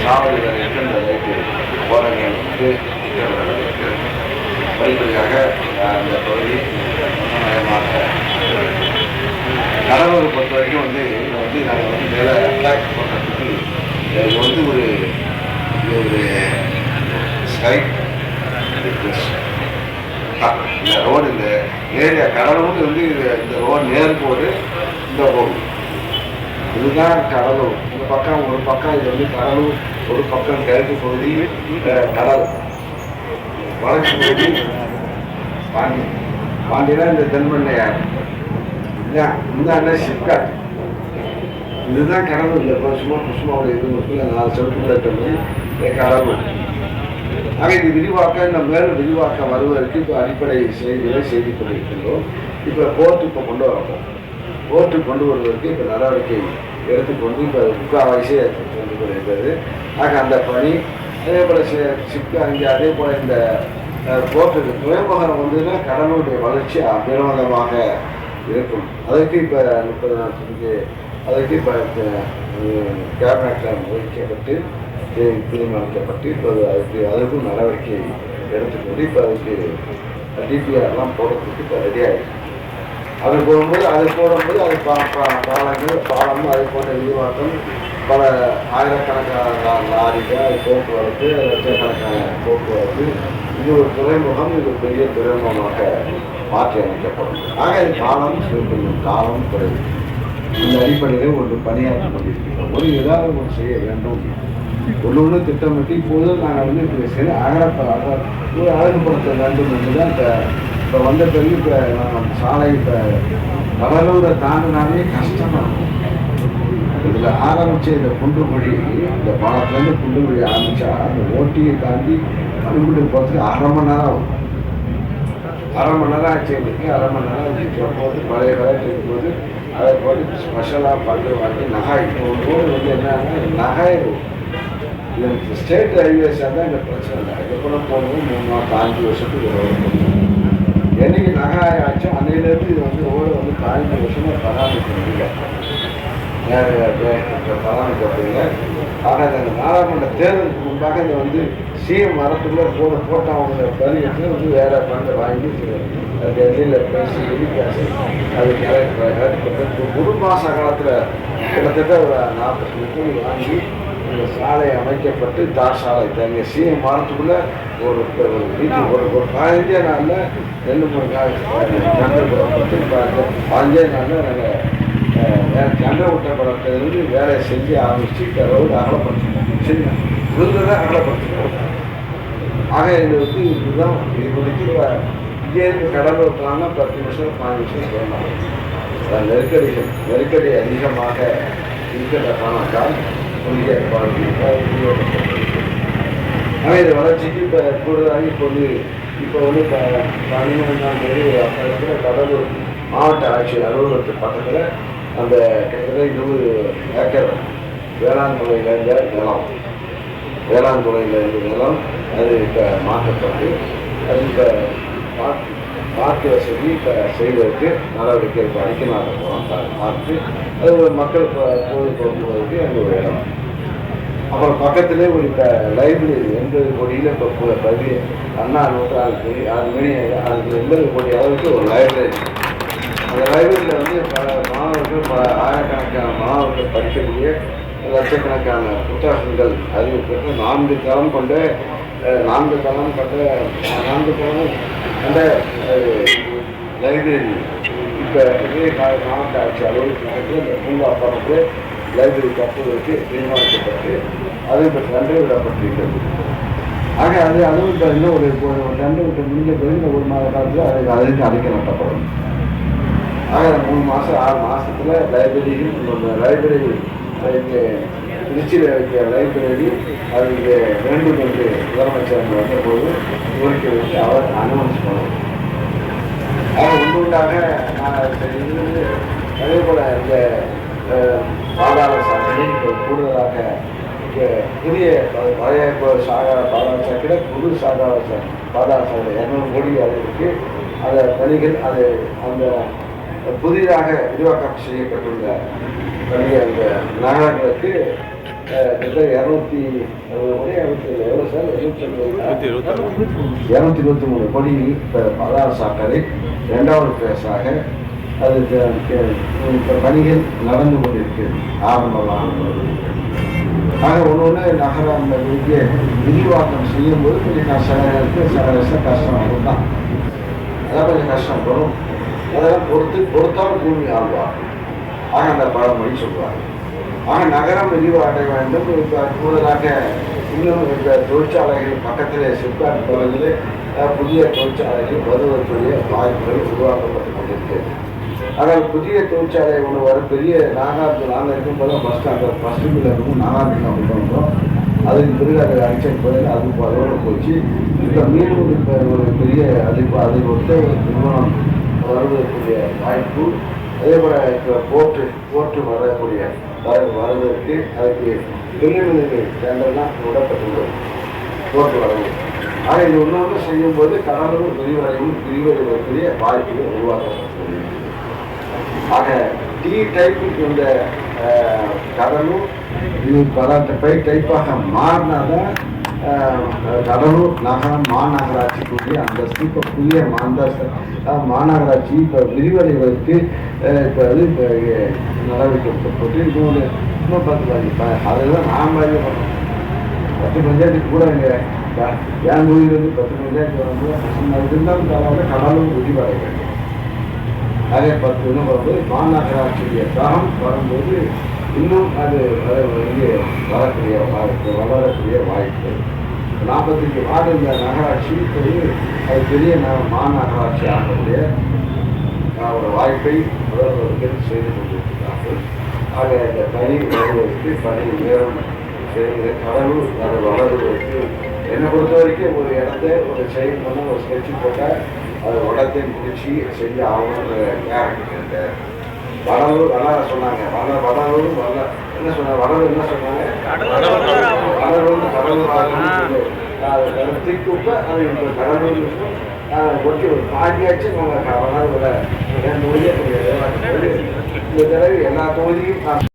காவல் நிலையத்தில் இந்த லைட்டு போராட்டம் வந்து படிப்படியாக அந்த பகுதி கடலூரை பொறுத்த வரைக்கும் வந்து இதை வந்து நாங்கள் வந்து மேலே அட்ராக்ட் பண்ணுறதுக்கு இது வந்து ஒரு ஸ்கை இந்த ரோடு இந்த ஏரியா கடலூர் வந்து இந்த ரோடு நேர் போடு இந்த ரோடு இதுதான் கடலூர். இந்த பக்கம் ஒரு பக்கம் இது வந்து கடலூர், ஒரு பக்கம் கிழக்கு பகுதி கடல், வடக்கு பகுதி பாண்டி. பாண்டினா இந்த தென்பண்ணையார், இந்த அண்ணன் சிப்காட். இதுதான் கடலூர். இல்லை இப்போ சும்மாவோட இது மட்டும் 4 செவட்டு கடலூர். ஆக இது விரிவாக்கம், இந்த மேலும் விரிவாக்கம் வருவதற்கு இப்போ அடிப்படை செய்தி கொண்டிருக்கின்றோம். இப்போ கோர்ட்டு கொண்டு வரப்போம். கோர்ட்டு கொண்டு வருவதற்கு இப்போ நடவடிக்கை எடுத்துக்கொண்டு இப்போ முக்கால்வாசியே கொண்டு கொண்டிருக்கிறது. ஆக அந்த பணி அதே போல் சிப்கா இங்கே அதே போல் இந்த கோர்ட்டுக்கு துறைமுகம் வந்ததுன்னா கடலுடைய வளர்ச்சி அபிரமதமாக இருக்கும். அதற்கு இப்போ 30 நாட்களுக்கு அதற்கு இப்போ கேபினட்டில் ஒதுக்கப்பட்டு தீர்மானிக்கப்பட்டு இப்போ அதுக்கும் நடவடிக்கை எடுத்துக்கொண்டு இப்போ அதுக்கு டிபிஆர்லாம் போடுறதுக்கு இப்போ ரெடி ஆகிடுச்சு. அது போடும்போது அது பாலம் அது போன்ற விரிவாக்கம், பல ஆயிரக்கணக்கான லாரிகள், அது போக்குவரத்து, லட்சக்கணக்கான போக்குவரத்து. இது ஒரு துறைமுகம், இது ஒரு பெரிய துறைமுகமாக மாற்றி அமைக்கப்படும். ஆக இது காலம் குறைவு. இந்த அடிப்படையில் ஒரு பணியாற்றி கொண்டிருக்கிறோம். ஏதாவது ஒன்று செய்ய வேண்டும், ஒன்று திட்டமிட்டு இப்போது நாங்கள் வந்து இப்படி அழகுபடுத்த வேண்டும் என்று தான் இப்போ வந்த பிறகு இப்போ நான் சாலை இப்போ கடலூரை தாண்டினாலே கஷ்டமாக இதில் ஆரம்பித்த இந்த குன்றுமொழி, இந்த பாலத்துலேருந்து குன்றுமொழி ஆரம்பித்தா அந்த ஓட்டியை தாண்டி மணிமுடி போகிறதுக்கு 1/2 மணி நேரம் ஆகும். 1/2 மணி நேரம் ஆச்சு. எங்களுக்கு 1/2 மணி நேரம் போது பழைய விளையாட்டு இருக்கும்போது அதை போட்டு ஸ்பெஷலாக பார்த்து வாங்கி நகாய் ரோடு வந்து என்னன்னா நகாய் ரோடு. இது ஸ்டேட் ஹைவேஸாக தான் இந்த பிரச்சனை இல்லை. அதுக்கப்புறம் போனது 3 மாதம் 5 வருஷத்துக்கு ஒரு என்னைக்கு நகாய் ஆச்சோ அன்னையிலேருந்து இது வந்து ரோடு வந்து 15 வருஷமாக பராமரிக்க முடியல, பராமரிக்கப்படல. ஆக இந்த நாடாளுமன்ற தேர்தலுக்கு முன்பாக இதை வந்து சிஎம் வரத்துக்குள்ளே போட்டு அவங்க பதினெட்டு வந்து வேறு பணத்தை வாங்கி டெல்லியில் பேசி அது ஒரு மாத காலத்தில் கிட்டத்தட்ட ஒரு 40 கோடி வாங்கி இந்த சாலை அமைக்கப்பட்டு தார் சாலை தங்க சிஎம் மாதத்துக்குள்ளே ஒரு வீட்டுக்கு ஒரு 15 நாளில் 2-3 கண்டப்பட்டு 15 நாளில் நாங்கள் கண்டவிட்டப்படத்திலிருந்து வேலையை செஞ்சு ஆரம்பித்து ரோடு அகலப்படுத்தணும். சரி, விழுந்ததான் அகலப்படுத்தணும். ஆக இது வந்து இதுதான் இது குறித்து இங்கேருந்து கடலூர் போனால் 10 நிமிஷம் 15 நிமிஷம் போகலாம். நெருக்கடி அதிகமாக இருக்கிற காரணத்தால் புதிய ஆனால் இது வளர்ச்சிக்கு இப்போ கூடுதலாக இப்போ வந்து 12ஆம் தேதி அப்போ கடலூர் மாவட்ட ஆட்சியர் அலுவலகத்துக்கு பக்கத்தில் அந்த கிட்டத்தட்ட 20 ஏக்கர் வேளாண் துறையில் இருந்த நிலம் அது இப்போ மாற்றப்பட்டு அது இப்போ பார்த்து வசதி இப்போ செய்வதற்கு நடவடிக்கை இப்போ அடிக்கலாக போகிறோம். பார்த்து அது ஒரு மக்கள் பொழுதுபோக்குவதற்கு அங்கே ஒரு இடம். அப்புறம் பக்கத்துலேயே ஒரு இப்போ லைப்ரரி 80 கோடியில் இப்போ பதி அண்ணா நூற்றாண்டு அது 80 கோடி அளவுக்கு ஒரு லைப்ரரி. அந்த லைப்ரரியில் வந்து பல மாணவர்கள், பல ஆயிரக்கணக்கான மாணவர்கள் படிக்கக்கூடிய லட்சக்கணக்கான புத்தகங்கள் அறிவு பெற்று 4 தளம் கொண்ட லைப்ரரி இப்போ மாவட்ட ஆட்சி அலுவலகத்தில் இந்த பூங்கா பக்கத்தில் லைப்ரரி கட்டுவதற்கு தீர்மானிக்கப்பட்டு அது இப்போ தண்டை விடப்பட்டிருக்கிறது. ஆக அதுவும் இப்போ இன்னும் ஒரு தண்டை விட்டு முடிஞ்ச பிறகு 1 மாத காலத்தில் அதுக்கு அடிக்க நட்டப்படும். ஆக 3 மாதம் 6 மாதத்தில் லைப்ரரி இங்கே திருச்சியில் வைக்கிற லைப்ரரி அது இங்கே வேண்டும் என்று முதலமைச்சர் வந்தபோது கோரிக்கை வச்சு அவர் அனுமதி பண்ணணும். ஆக உண்டாக நான் அதே போல் இந்த பாதாள சாலை கூடுதலாக இங்கே புதிய பழைய பாதாள சாக்கடை புது பாதாள சாலை 200 கோடி அளவுக்கு அந்த பணிகள் அந்த புதிதாக விரிவாக்கம் செய்யப்பட்டுள்ள பணிகள் அந்த நகரங்களுக்கு எவ்வளோ சார் 223 கோடி இப்போ பதார் சாக்கடை 2வது பேஸாக அது இப்போ பணிகள் நடந்து கொண்டிருக்கிறது ஆரம்பமாக. ஆக ஒன்று நகர அந்த விரிவாக்கம் செய்யும்போது கொஞ்சம் கஷ்டம் தான், அதான் கொஞ்சம் கஷ்டம் வரும். அதெல்லாம் பொறுத்தால் பூமி ஆழ்வார். ஆக அந்த பழமொழி சொல்வார். ஆக நகரம் விரிவாக வேண்டும். இப்போ கூடுதலாக இன்னும் இந்த தொழிற்சாலைகள் பக்கத்தில் சிப்காட் பகுதியில் புதிய தொழிற்சாலைகள் வருவதற்குரிய வாய்ப்புகள் உருவாக்கப்பட்டு கொண்டிருக்கிறது. ஆனால் புதிய தொழிற்சாலை ஒன்று வர பெரிய நாகார்ஜுன் நாங்கள் இருக்கும்போது பஸ் ஸ்டாண்டில் இருக்கும் நாகார்ஜுன் அப்படி வந்தோம். அதுக்கு பிறகு அது அடிச்சல் பிறகு அது அதோடு போச்சு. இப்போ மீண்டும் இப்போ ஒரு பெரிய அது ஒத்த ஒரு நிறுவனம் வருவதற்குரிய வாய்ப்பு. அதே போல் இப்போ போர்ட்டு வரக்கூடிய வருவதற்கு அதுக்கு பிரிலிமினரி டெண்டர்லாம் விடப்பட்டுள்ளது போர்ட்டு வரவு. ஆக இது ஒன்று செய்யும்போது கடலும் விரிவடைவதற்குரிய வாய்ப்புகள் உருவாக்கப்பட்டுள்ளது. ஆக டி டைப்புக்கு இந்த கடலும் இது பல டைப்பாக மாறினாதான் கடலூர் நகரம் மாநகராட்சிக்குரிய அந்தஸ்து இப்போ புதிய மாநகராட்சி இப்போ விரிவடைவதற்கு இப்போ அது இப்போ நடவடிக்கை எடுக்கப்பட்டு இன்னொன்று 10 அதெல்லாம் நாம் பண்ணோம். 10 பஞ்சாயத்துக்கு கூட இங்கே என் தொகுதியிலிருந்து 10 பஞ்சாயத்து வரும்போது இருந்தாலும் பரவாயில்ல கடலும் விரிவடை வேண்டும். அதே 10 இன்னும் வரும்போது மாநகராட்சியுடைய தரம் வரும்போது இன்னும் அது இங்கே வளரக்கூடிய வாய்ப்பு. 45 வார்டு இந்த நகராட்சி அது பெரிய மாநகராட்சி ஆகக்கூடிய ஒரு வாய்ப்பை முதல்வர்கள் செய்து கொண்டிருக்கிறார்கள். ஆக இந்த பணி வருவதற்கு பணி நேரம் செய்கிற கடவுள் அதை வளருவதற்கு என்னை பொறுத்த வரைக்கும் ஒரு இடத்த ஒரு செயல் பண்ண ஒரு ஸ்கெட்சு போட்டால் அது உடத்தை முடிச்சு செஞ்சு ஆகணுன்ற கேரக்டர். வடலூர் நல்லா சொன்னாங்க. வடலூர் என்ன சொன்னாங்க? வடலூர் என்ன சொன்னாங்க? வடலூர் திக்குப்ப அது இப்போ கடலூர் ஒட்டி ஒரு பாண்டியாச்சு நாங்கள் வடலூரில் என் தொகுதியை இந்த தடவை எல்லா தொகுதியும்